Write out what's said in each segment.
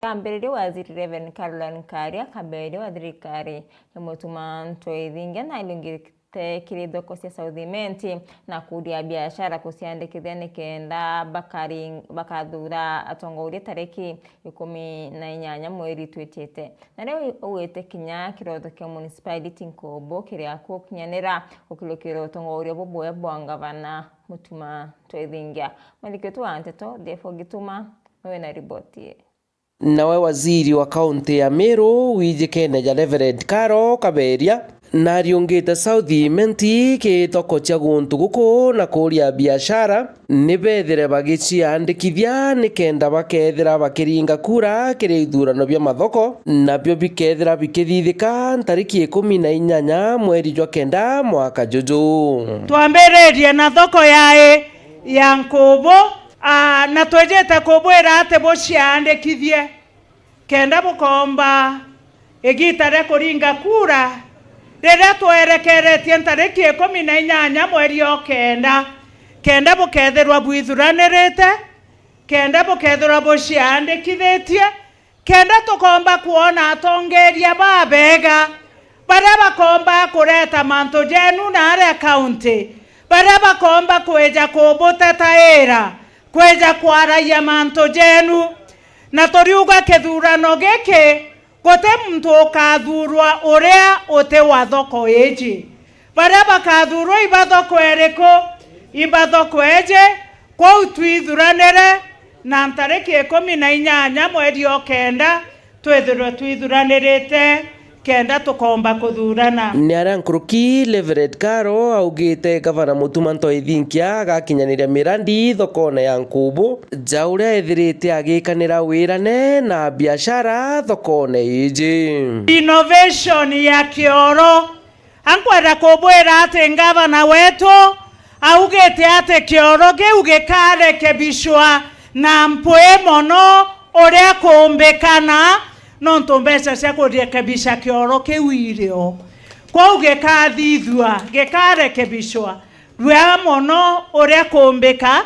Kambere waziri Reverend Caroline Karia kabere wa thirikari mutuma ntwaithingia na ilungite kirithoko cia Southimenti na kuria biashara kuciandikithia nikenda bakathura atongoria tariki 18 mweri twitite na leo uwete kinya kirotho kia municipality Nkombo kiria kukinyanira ukilukira utongoria boboya bwangavana mutuma ntwaithingia mwandiketu wa Nteto Defo Gituma wewe na ripoti. Nawe waziri wa kaunti ya Meru Wijikeneja Reverend Caro Kaberia na riungite Southimenti kitoko cia guntu guku na kuria biashara ni bethere bagiciandikithia nikenda bakethira bakiringa kura kiri ithurano bia mathoko nabio bikethira bikithithika tariki 18 mweri jwa kenda mwaka juju. Twambiririe na thoko ya Nkombo na twejete kubwira ati buciandikithie kenda bukomba igitare kuringa kura rira twerekeretie tariki 18 mweri wa kenda bukethirwa bwithuranirite kenda bukethirwa buciandikithitie kenda tukomba kuona atongeria babega baria bakomba kureta manto jenu na aria county baria bakomba kweja kubutetaira kweja kwaraia manto jenu na toriuga kithurano giki gote muntu ukathurwa uria uti wa thoko eji baria bakathurwa ibathoko eriko ibathoko eje kwa utwithuranire na tariki 18 mweri wa kenda twithurwa twithuranirite kenda tukomba kuthurana. Ni aria nkuruki Reverend Caro augite gavana mutuma ntwaithingia agakinyaniria mirandi thokone ya Nkombo jauria ethirite agikanira wirane na biashara thokone iji. Innovation ya kioro ankwenda kubwira ati gavana wetu augite ati kioro giu gikarekebishwa na mpwe mono uria kumbikana nonto mbeca cia kurekebisha kioro kiu irio kwa ugikathithua gikarekebishwa rwa mono uria kumbika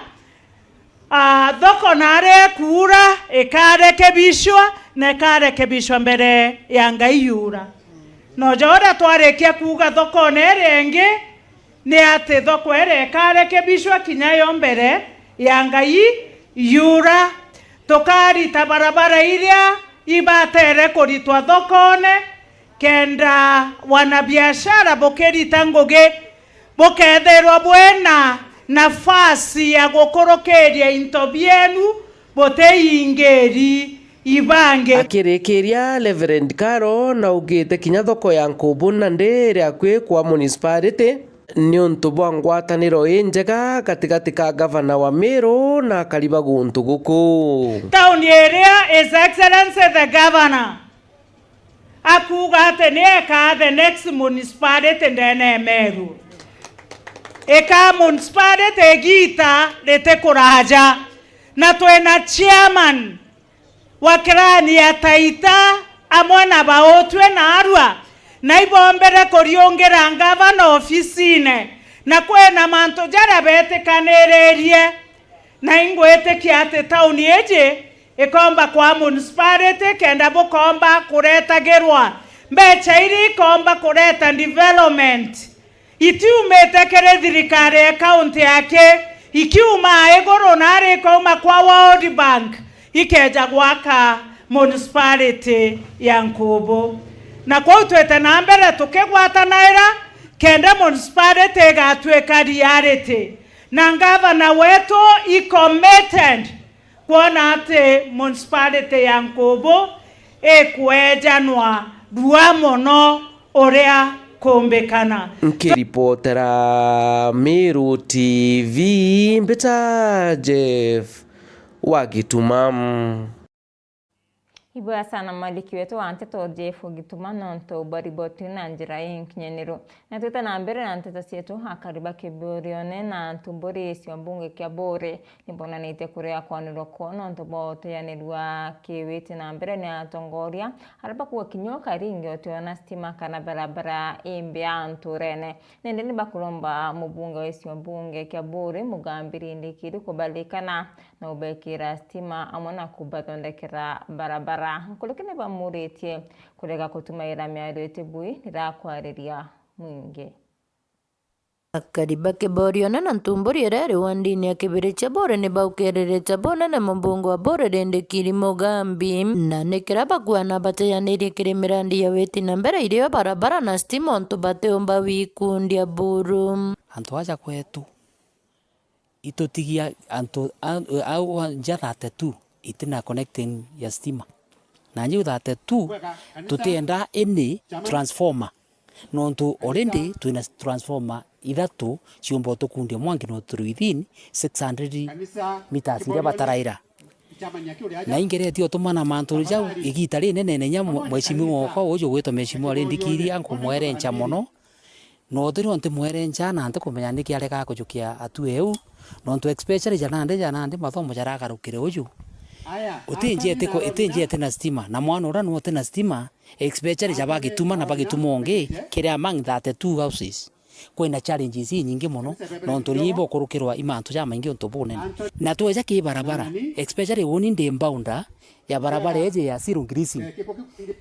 thoko nare kura ikarekebishwa na ikarekebishwa mbere ya Ngai yura no jora twarekia kuga thoko nerengi ni ati thoko ere ikarekebishwa kinyayo mbere ya Ngai yura tukarita barabara iria ibatere kuritwa thokone kenda wanabiashara bukirita ngugi buketherwa bwena nafasi ya gukorokeria into bienu boteingeri ibange. Akirikiria Reverend Caro na ugite kinya thoko ya Nkombo na ndere akwe kwa municipality ni untu bwa ngwataniro injega katikati ka gavana wa Meru na kariba guntu guku. Town area His Excellency the Governor akuga ati ni eka the next municipality ndene Meru eka municipality egita lete kuraja na twena chairman wa kirani ya Taita amwana baotwe na Arua na ibombere kuriongera gavana ofisine na kwena manto jara betekanererie na ingwete kiate town eje ikomba kwa municipality kenda bukomba kureta gerwa mbecha iri ikomba kureta development itiumetekere thirikari ya county yake ikiuma egoro nare koma kwa World Bank ikeja gwaka municipality ya Nkombo na kwa twete na mbere tukigwatanaira kenda municipality gatweka reality na gavana wetu committed kuona ati municipality ya Nkombo ekwejanwa rua mono uria kumbikana. Nkiripotera Meru TV Mbita Jeff Wagitumam. Ibaya sana maliki wetu wa Nteto Defo Gituma nonto bariboti na njira y'inkinyaniro na twita na mbere na Nteto cietu hakariba kiburione na ntumburi cio mbunge kia bore nimbona nite kuria kwanirwa kono nto bote yanirwa kiwiti na mbere ni atongoria haraba kuwa kinyoka ringi otiona stima kana barabara imbia nturene nende ni bakulomba mubunge wecio mbunge kia bore mugambiri ndikiri kubalikana na ubekira stima amwe na kubathondekera barabara nkulikene bamuritie kurega kutumaira miario itibui nirakwariria mwingi Kariba Kiboriona na Ntumburi ereri wandini ya kibiri cha bore ni baukerere cha bone na mbungu wa bore rende kiri Mugambi na nikiraba kuana bate ya niri kiri mirandi ya weti na mbere ilio barabara na stima onto bate omba wikundi ya buru anto aja kwetu itotigia anto au njara tu itina connecting ya stima na nyu thate tu tutienda ini transformer nontu already tuina transformer ithatu ciumbo tukundia mwangi no through within 600 meters iria bataraira na ingeretio tumana mantu jau igita ri nene nya mweshimiwa wako ujo gwito meshimiwa rindikiri anku mwerencha muno no thiro nti mwerencha na nti kumenya niki areka kujukia atu eu no ntu especially janande mathomo jaragarukire uju utinje tena stima na mwana ura no tena stima especially jabagituma na bagituma onge kire among that two houses kwina challenges nyingi muno no nturibo kurukirwa imantu ja maingi ontobone na tuweja ki barabara especially woni ndembaunda ya barabara eje ya Sirungirisi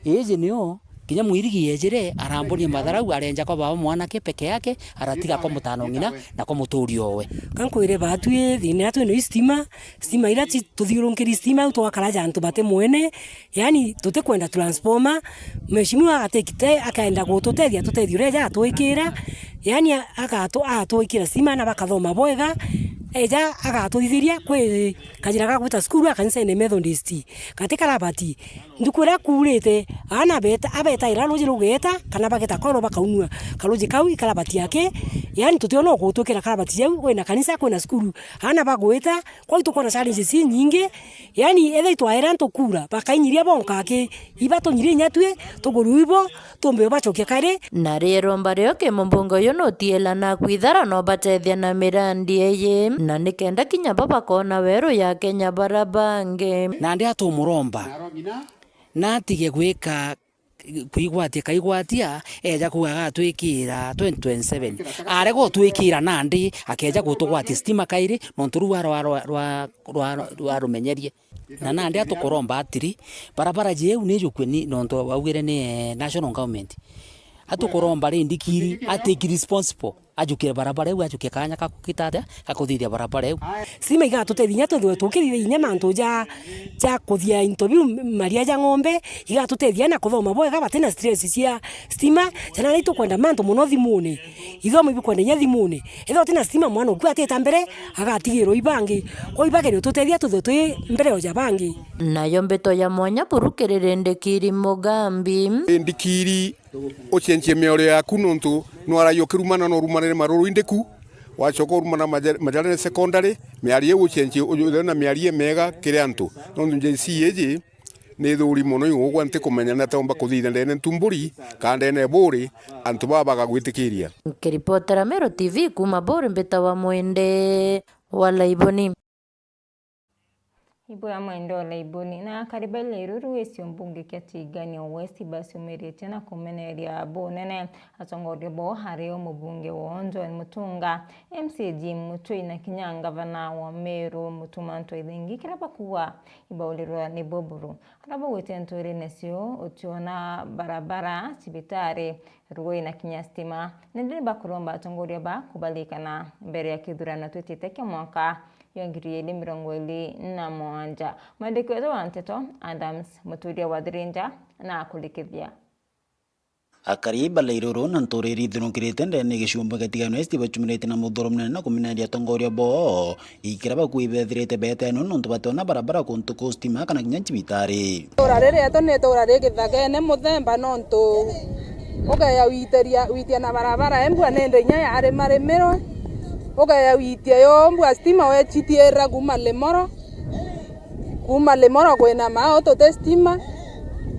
eje niyo kinya mwirigi yejire aramburia matharau arenja kwa baba mwanake peke yake aratiga kwa mutano ngina na kwa muturi owe kankwire batue thine atu no stima ira tuthiurungiri stima twakaraja antu bate mwene yani tute kwenda transformer mheshimiwa atekite akaenda gututethia reja atwikira yani atwikira stima na bakathoma bwega eja agatuthiria kwi kajira ga gwita skuru akanisa ene Methodist katika rabati ndukura kurete ana abeta ira roji rugeta kana bageta kono bakaunua karoji kau ikarabati yake yani tutiona gutwikira karabati yau kwina kanisa kwina skuru ana bagweta kwa itu kona challenges nyingi yani ethe twaira ntukura bakainyiria bonkake ibato nyiri nyatwe tuguruibo tumbe bachokia kare na rero mbareo ke mbongo yo no tiela na kwithara no batethia na mirandi eye na nikenda kinya baba kona wero ya Kenya barabange na ndi atumuromba na tige gwika kaigwatia eja kuaga twikira 2027 arego twikira nandi akeja gutugwatia stima kairi nonturu rwa rumenyerie na nandi atukoromba atiri barabara je u nejukwe ni nonto augire ni national government atukoromba rindikiri atake responsible ajukire barabara eu ajuke kanya kakukitata kakuthithia barabara eu sima iga tutethia tukirire inya mantu ja kuthia interview maria ja ng'ombe iga tutethia na kuthoma bwega batena stress cia stima jana ni tukwenda mantu muno thimune ithomo ibikwenda nya thimune etho tena stima mwana uku ateta mbere agatigiro ibangi ko ibagero tutethia tuthe mbere oja bangi nayo mbeto ya mwanya burukirire ndikiri Mugambi ndikiri ochenche meore yaku nontu nwarayo kirumana no rumanere maruru indeku wachoko rumana majalene secondary miarie ochenche na miarie mega kirantu nontu JC eje ne thuri mono igwa nte kumenya na tomba kuthitha ndene Ntumburi kandi ene buri antu baba gagwitikiria kiripotera Mero TV kuma bore mbeta wa mwende wala iboni Ibu ya mwendo la ibuni na karibele iruru esio mbunge Kiatigani West basi umerete na kumeneri ya bonene atongori bo hareo mbunge wonjo Mutunga MCG Mutui na Kinyanga vana wa Meru Mutumanto idhingi kiraba kuwa ibaulirwa ni boburu araba wetentore nesio utiona barabara sibitare ruwe na kinyastima nendeni bakuromba atongori ba kubalikana mbere ya kidurana twititeke mwaka yongiriye mirongo na mwanja madekwezo wanteto Adams Muturia Wadrinja na kulikithia akariba leiroro nantoreri thunukirite ndene gicumba gatigano esti bachumirete na mudoromne na kuminaria tongoria bo ikiraba kuibethirete bete no nonto batona barabara kuntu kostima kana kinyanchi bitari orarere atone torare githagene muthemba nonto ogaya witia na barabara embwa nende nya are maremero ogaya witia yo mbwa stima we chitiera kuma lemoro kwena mao to testima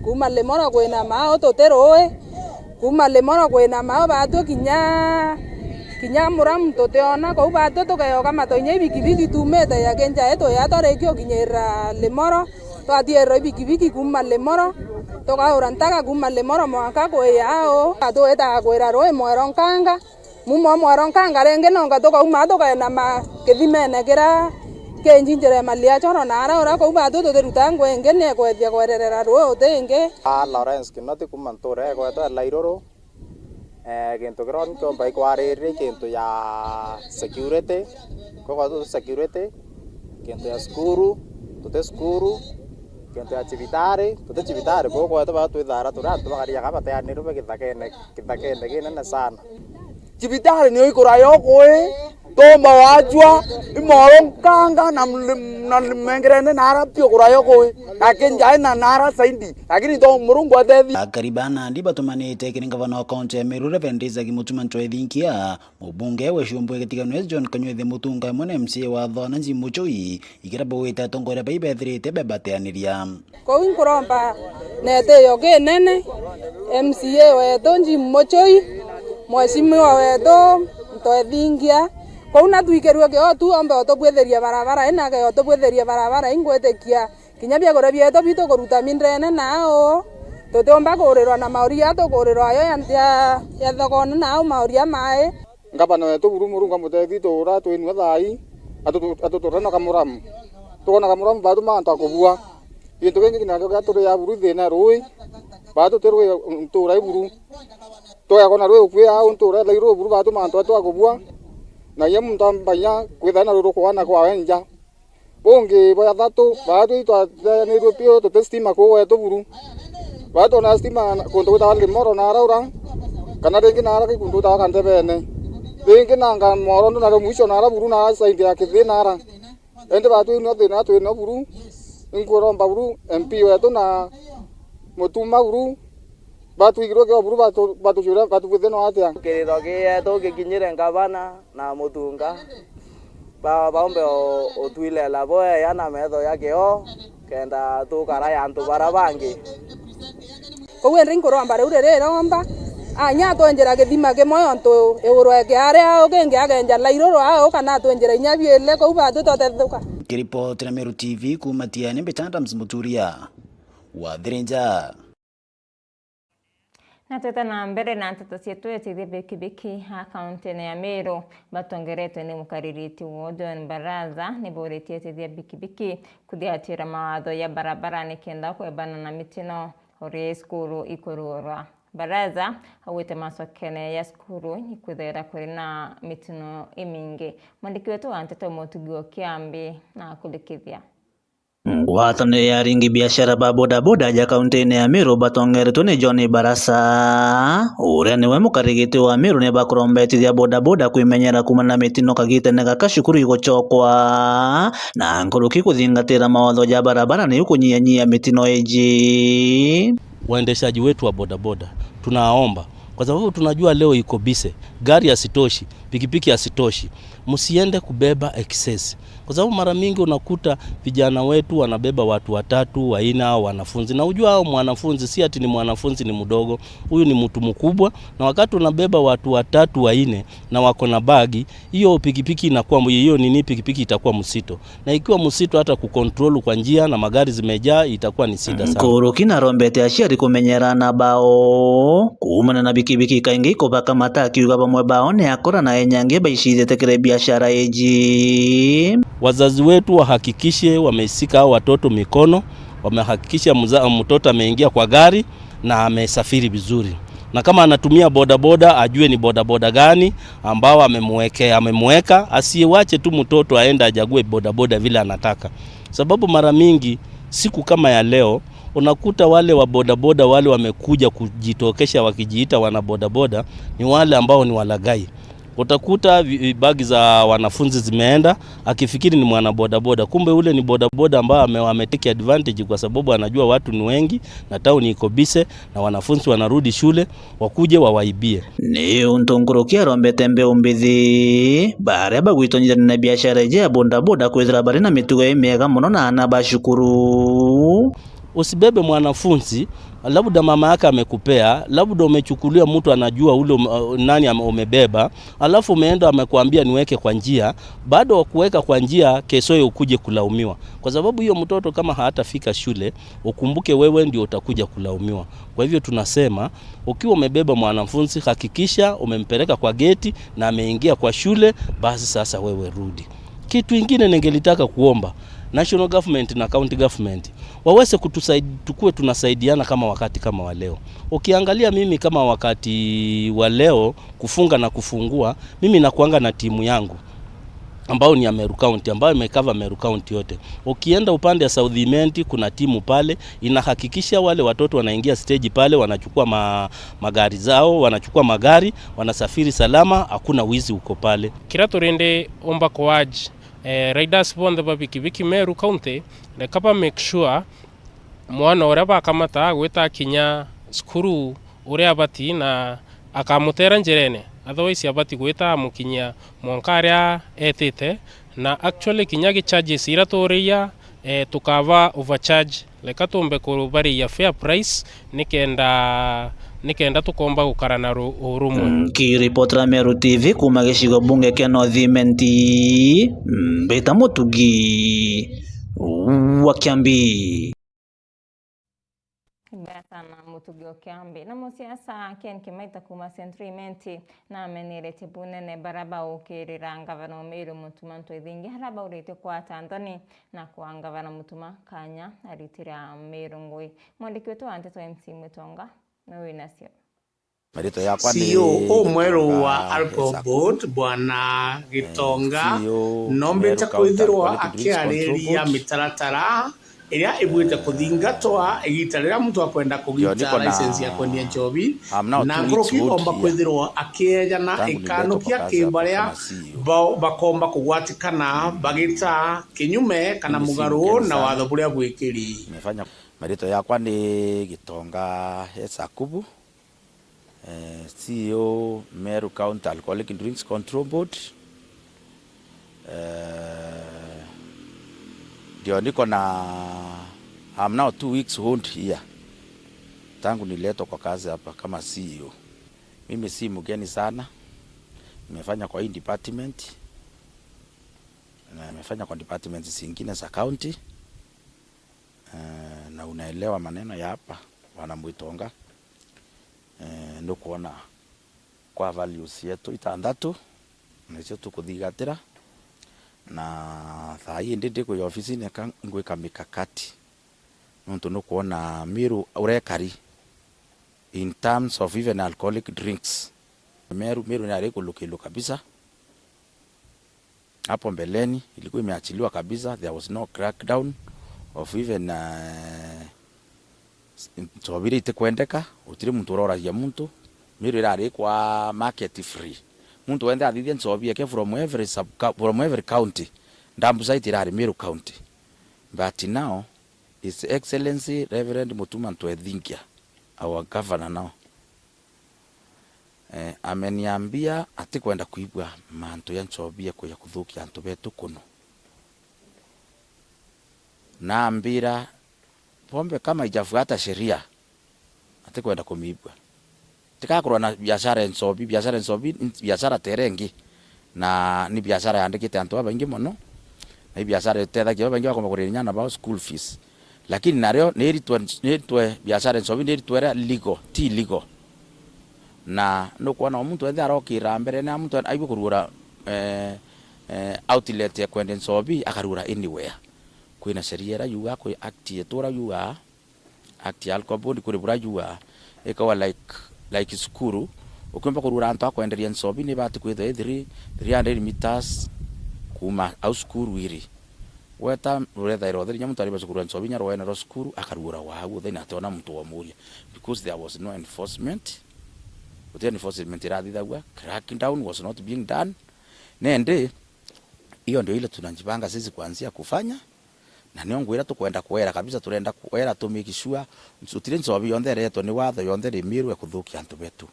kuma lemoro kwena mao to teroe kuma lemoro kwena mao batu kinya muram to teona ko batu to kayo kama to nye bikibiki tumeta ya kenja eto ya tore kyo kinyera lemoro to atiero bikibiki kuma lemoro to ka orantaka kuma lemoro mwaka ko yao ado eta kwera roe mweronkanga mumo mweronkanga renge nonga to ka uma to ka na ma kethimene kenji njere malia choro nara ora ko ba to rutango engene kwethia kwererera ro otenge Lawrence Kinoti kumantore ko to lairoro kintu kiron ko bai kwarere kintu ya security ko to security kintu ya skuru kintu ya chivitare ko to ba to dara to rat ba ya kaba ta niru kitakene kinene sana chivitare ni ikora yokoe Toma wajua imorong kanga na mengerene nara pio kurayo koe akenjai na nara saindi lakini to murungu atethi akaribana ndi batumanite kiringa vana kaunti ya Meru Reverend Isaac Mutuma Ntwethinkia mubunge wa Shumbu Gitiganwe John Kanyuethe Mutunga mwana MCA wa Thona Nji Muchoi ikirabo wita tongore baibethirite bebateaniria ko inkuromba nete yo kenene MCA wetu Nji Muchoi mheshimiwa wetu Ntwethinkia Kuna tuikerwe ke otu ombe otobwetheria barabara ina ke otobwetheria barabara ingwetekia kinyabia gore bieto bito koruta mindrene nao totomba korerwa na mauria to korerwa yo ya thogone nao mauria mae ngabana wetu burumuru ngamutethi to ura to inwa thai atotorana kamuramu tona kamuramu badu manta kobua into kengi kinako ga to ya buru thina roi badu terwe to rai buru to ya kona roi kwe a unto rai lairo buru badu manta to akobua na yemu tambanya kwithana ruru kwana kwa wenja bonge boya thatu badu to ne rupio to testima ko wetu buru badu na stima kundu ta limoro na raura kana rengi na ra kundu ta kande bene rengi nanga moro na ro mwisho na ra buru na saindi ya kithina ra ende badu no thina to no buru ngoromba buru MP wetu na Mutuma buru batu igiro ke buru batu jura batu betheno atia kiriro ke to ke kinyire ngavana na Mutunga baombe otwile la boya yana metho yake o kenda tu kara yantu barabangi ko wenri ngoromba rure romba anya to njera githima ke moyo nto euro ke are o kenge agenja lairoro ao kana to njera nyabiele ko batu to tethuka kiripot na Meru TV kumatiani Betanda Mmuturia wa Thirinja na tuta na mbere na nteto cietu ethithie bikibiki ha kaunti ya Meru batongeretwe ni mukaririti wa John Baraza ni boritie ethithie bikibiki kuthiatira mawatho ya barabara ni kenda kwebana na mitino ori skuru ikururwa Baraza awite masokene ya skuru ikwithera kuri na mitino imingi mwandiki wetu wa nteto Mutugio Kiambi na kulikithia ngwatanĩro ya aringi biashara ba bodaboda ya kaunti-inĩ ya Meru batongeretwo nĩ John Barasa ũrĩa nĩwe mũkarigĩti wa Meru nĩ bakurombetithia bodaboda kwĩmenyera kumana na mĩtino kagitene gaka cukuru igũchokwa na nkũrũki kũthingatĩra mawatho ya barabara nĩ kũnyihanyihia mĩtino ĩngĩ. Waendeshaji wetu wa bodaboda tunaomba, kwa sababu tunajua leo iko bise, gari hasitoshi, pikipiki hasitoshi, msiende kubeba excess. Kwa sababu mara mingi unakuta vijana wetu wanabeba watu watatu, waina au wanafunzi. Na ujua hao mwanafunzi si ati ni mwanafunzi ni mdogo, huyu ni mtu mkubwa. Na wakati unabeba watu watatu, waine na wako na bagi, hiyo pikipiki inakuwa pikipiki itakuwa msito. Na ikiwa msito hata kukontrolu kwa njia na magari zimejaa itakuwa ni shida sana. Nkũrũki na rombete aciari kũmenyerana bao kumana na bikibiki kaingi kobaka mata akiuga bamwe bao ni akora na enyange baicithete kire biashara eji. Wazazi wetu wahakikishe wameisika hao watoto mikono, wamehakikisha mtoto ameingia kwa gari na amesafiri vizuri. Na kama anatumia bodaboda ajue ni bodaboda gani ambao amemweka, asiwache tu mtoto aenda ajague bodaboda vile anataka. Sababu mara mingi siku kama ya leo unakuta wale wa bodaboda wale wamekuja kujitokesha wakijiita wana bodaboda ni wale ambao ni walagai. Utakuta bagi za wanafunzi zimeenda akifikiri ni mwana bodaboda, kumbe ule ni bodaboda ambao ametake advantage kwa sababu anajua watu ni wengi na town iko bise na wanafunzi wanarudi shule wakuje wawaibie. Ni untongorokia rombete mbeu mbithi baria bagwitonyithania na biashara ya bodaboda kwithira bari na mitugo mega muno na anabashukuru. Usibebe mwanafunzi labda mama yake amekupea, labda umechukulia mtu anajua ule nani umebeba, alafu umeenda amekuambia niweke kwa njia, bado kuweka kwa njia kesho ukuje kulaumiwa. Kwa sababu hiyo mtoto kama hatafika shule, ukumbuke wewe ndio utakuja kulaumiwa. Kwa hivyo tunasema ukiwa umebeba mwanafunzi hakikisha umempeleka kwa geti na ameingia kwa shule, basi sasa wewe rudi. kitu ingine ningelitaka kuomba national government na county government waweze kutusaidia, tukue tunasaidiana kama wakati kama wa leo. Ukiangalia mimi kama wakati wa leo kufunga na kufungua, mimi nakuanga na timu yangu ambao ni ya Meru County, ambao imekava Meru County yote. Ukienda upande ya South Imenti kuna timu pale inahakikisha wale watoto wanaingia stage pale, wanachukua magari zao, wanachukua magari, wanasafiri salama, hakuna wizi uko pale. Kira turende omba kwaji riders bonde babikibiki Meru County le kapa make sure mwana ora bakamata gweta kinya skuru ure abati na akamutera njerene. Otherwise abati gweta mukinya mwankaria etete na actually kinyagi charges iratoria tukava overcharge leka tumbe kurubari ya fair price nikenda tukomba gukarana urumwe. Kiripotera Meru TV kuma gicigo bunge kia North Imenti, Mbita Mutugi wa Kiambi. Sana Mutugi wa Kiambi. Na musiasa Ken Kimaita kuma Central Imenti na amenirete bunene baraba ukirira ngavana Meru Mutuma Ntwithingi haraba urete kwa Tandoni na kwa ngavana Mutuma Kanya aritira Meru Ngui. Mwandiki wetu wa Nteto MC Mutonga na winasio. CEO mweru wa Alcobot Bwana Gitonga nombete kwithirwa akiariria mitaratara iria ibwite kuthingatwa igitarira muntu akwenda kugita license ya kwendia njobi na nguruki omba kwithirwa akiejana ikanukia kibaria bakomba kugwatikana bagita kinyume kana mugaru na watho buria bwikiri. Marito yakwa ni Gitonga Esakubu, CEO Meru County Alcoholic Drinks Control Board. Ndio niko na I'm now 2 weeks old here. Tangu niletwa kwa kazi hapa kama CEO. Mimi si mgeni sana. Nimefanya kwa hii department. Na nimefanya kwa departments zingine za county. Na unaelewa maneno ya hapa wanamwitonga. Ndio kuona kwa values yetu itandatu nicio tukuthigatira na thai ndinde kwa ofisi ne ngwika mikakati nonto no kuona Meru urekari in terms of even alcoholic drinks. Meru ni arekulukilu kabisa. Hapo mbeleni ilikuwa imeachiliwa kabisa, there was no crackdown of even nsobiri itekwendeka utiri muntu uroragia muntu. Meru irari kwa market free, muntu wende athithia nsobi yake from every county. Ndambu site irari Meru County, but now His Excellency Reverend Mutuma Ntwithingi, our governor now, ameniambia ati kwenda kuibwa mantu ya nsobi yako ya kuthukia antu betu kuno. Naambira pombe kama ijafuata sheria ati kwenda kumibwa. Tikakorwa na biashara nsobi, biashara terengi na ni biashara yandikite antu abangi muno. Na biashara yotethagia abangi bakoma kurinya na about school fees. Lakini nareo neritwe biashara nsobi neritwera legal, ti legal. Na no kuona omuntu ende arokira mbere na muntu aibu kurura outlet ya kwenda nsobi akarura anywhere. Kwina sheria ra yuga ko act yetora yuga act ya alcohol kuri bura yuga ekawa like skuru ukwemba kurura antu akwenderia nsobi ne bati kwitha 300 meters kuma au skuru iri weta ruretha irotheri nyamuntu ari basukuru nsobi nya roena ro skuru akarura wagu thina atona muntu wa muria because there was no enforcement. With enforcement irathithagua, cracking down was not being done. Nende hiyo ndio ile tunajipanga sisi kuanzia kufanya, na nio ngwira tukwenda kwera kabisa, turenda kwera to make sure utire nsobi yonde reto ni watho yonde ri Meru ya kuthukia antu betu.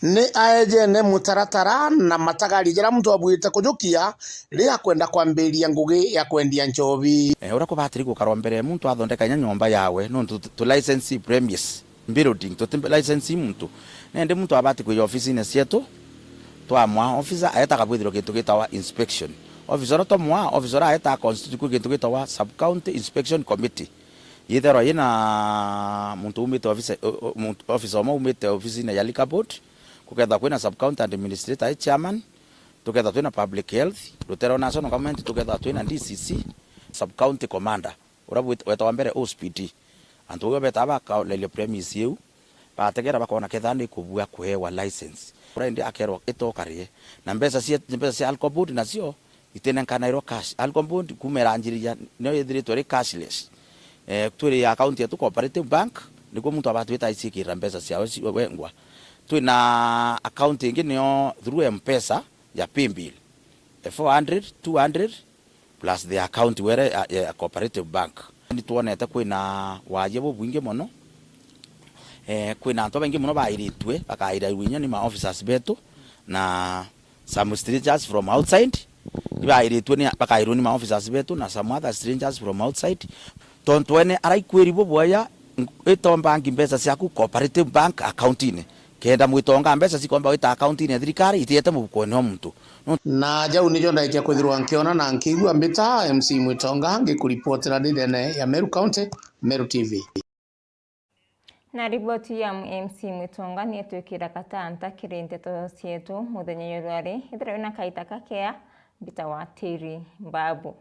Ni aejene mutaratara na matagari jira muntu abwite kujukia ria kwenda kwambiria ngugi ya kwendia njobi. Ura ko batiri gukarwa mbere muntu athondeka nyomba yawe no to license premise building to license muntu nende muntu abati kwa office ne sieto twamwa officer ayetaka kwithiro kintu gitawa inspection officer tomwa officer ayetaka constitute kintu gitawa sub county inspection committee yithero yina muntu umite officer mo umite office ne ya Likabot kuketha kwina sub county administrator chairman tuketha twina public health rutero national government tuketha twina DCC sub county commander ura wetwa mbere OSPD antu go beta baka lelio premise yu bategera bakona kethani kubua kuhewa license ura ndi akerwa itokarie na mbesa cia alcohol nacio itene kanairo cash alcohol kumera njiriya no yithiritwe ri cashless twiri account yetu cooperative bank niko muntu abatwita isikira mbesa ciao wengwa twina account ingi nio through M-Pesa ya Pimbil 400 200 plus the account where a cooperative bank ni tuonete kwina waje bubwinge muno kwina antu bengi muno bairitwe bakaira winya ni ma officers betu na some strangers from outside bairitwe ni bakairwo ni ma officers betu na some other strangers from outside tontwene araikwiri boboya itomba ngi mbesa ciaku cooperative bank account ine kenda mwitonga mbesa cikomba wita account ine thirikari itiete mubuko ni omuntu na jau nijo ndaikia kwithirwa nkiona na nkigua mbita MC Mwitonga ngikuripotera ndene ya Meru County Meru TV. Na riboti ya MC Mwitonga ni etwikira katanta kiri nteto cietu muthenya yorwari ithira na kaita kakea mbita wa tiri mbabu.